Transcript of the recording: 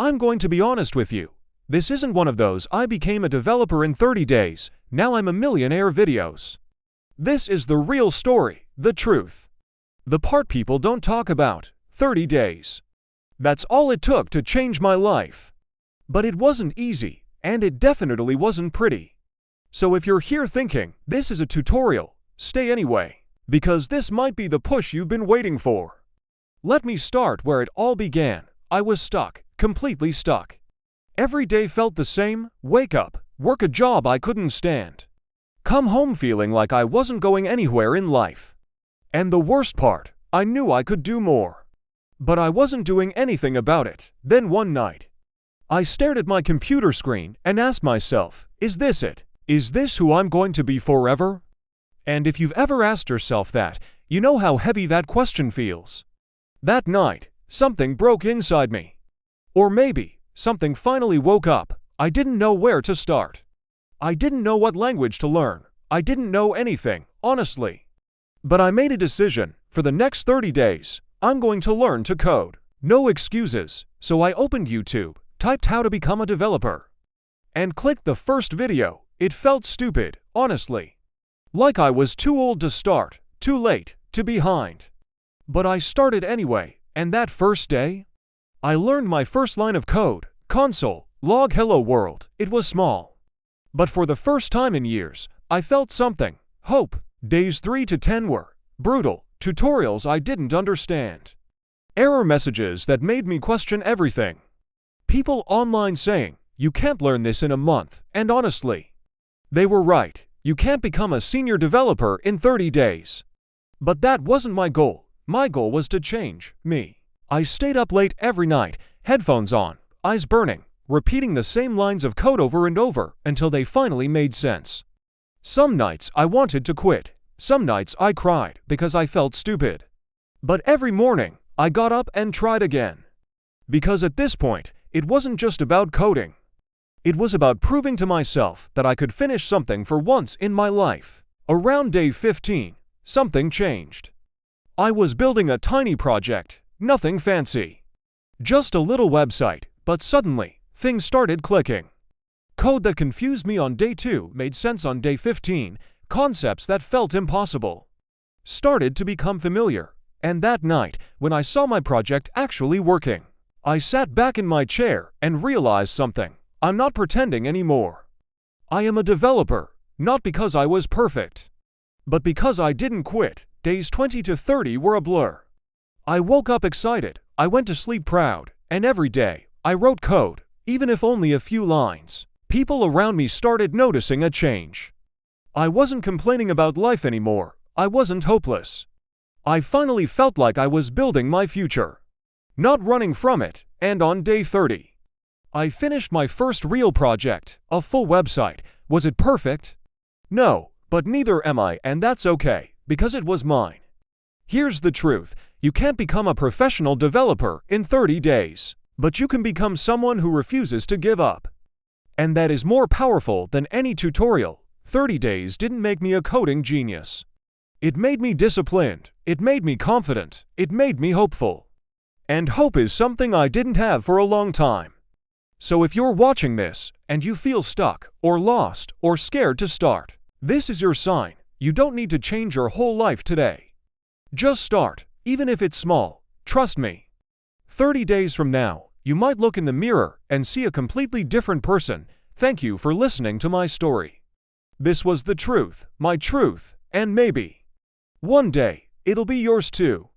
I'm going to be honest with you. This isn't one of those "I became a developer in 30 days, now I'm a millionaire" videos. This is the real story, the truth. The part people don't talk about, 30 days. That's all it took to change my life. But it wasn't easy, and it definitely wasn't pretty. So if you're here thinking, this is a tutorial, stay anyway, because this might be the push you've been waiting for. Let me start where it all began. I was stuck, completely stuck. Every day felt the same: wake up, work a job I couldn't stand, come home feeling like I wasn't going anywhere in life. And the worst part, I knew I could do more. But I wasn't doing anything about it. Then one night, I stared at my computer screen and asked myself, is this it? Is this who I'm going to be forever? And if you've ever asked yourself that, you know how heavy that question feels. That night, something broke inside me. Or maybe, something finally woke up. I didn't know where to start. I didn't know what language to learn. I didn't know anything, honestly. But I made a decision. For the next 30 days, I'm going to learn to code. No excuses. So I opened YouTube, typed "how to become a developer," and clicked the first video. It felt stupid, honestly. Like I was too old to start, too late, too behind. But I started anyway, and that first day, I learned my first line of code: console, log hello world. It was small. But for the first time in years, I felt something: hope. Days 3 to 10 were brutal, tutorials I didn't understand, error messages that made me question everything, people online saying, you can't learn this in a month, and honestly, they were right. You can't become a senior developer in 30 days. But that wasn't my goal. My goal was to change me. I stayed up late every night, headphones on, eyes burning, repeating the same lines of code over and over until they finally made sense. Some nights I wanted to quit. Some nights I cried because I felt stupid. But every morning, I got up and tried again. Because at this point, it wasn't just about coding. It was about proving to myself that I could finish something for once in my life. Around day 15, something changed. I was building a tiny project, nothing fancy. Just a little website, but suddenly, things started clicking. Code that confused me on day 2 made sense on day 15, concepts that felt impossible started to become familiar. And that night, when I saw my project actually working, I sat back in my chair and realized something. I'm not pretending anymore. I am a developer, not because I was perfect, but because I didn't quit. Days 20 to 30 were a blur. I woke up excited, I went to sleep proud, and every day, I wrote code, even if only a few lines. People around me started noticing a change. I wasn't complaining about life anymore. I wasn't hopeless. I finally felt like I was building my future, not running from it. And on day 30, I finished my first real project, a full website. Was it perfect? No, but neither am I, and that's okay, because it was mine. Here's the truth: you can't become a professional developer in 30 days, but you can become someone who refuses to give up. And that is more powerful than any tutorial. 30 days didn't make me a coding genius. It made me disciplined, it made me confident, it made me hopeful. And hope is something I didn't have for a long time. So if you're watching this, and you feel stuck, or lost, or scared to start, this is your sign. You don't need to change your whole life today. Just start, even if it's small. Trust me. 30 days from now, you might look in the mirror and see a completely different person. Thank you for listening to my story. This was the truth, my truth, and maybe one day, it'll be yours too.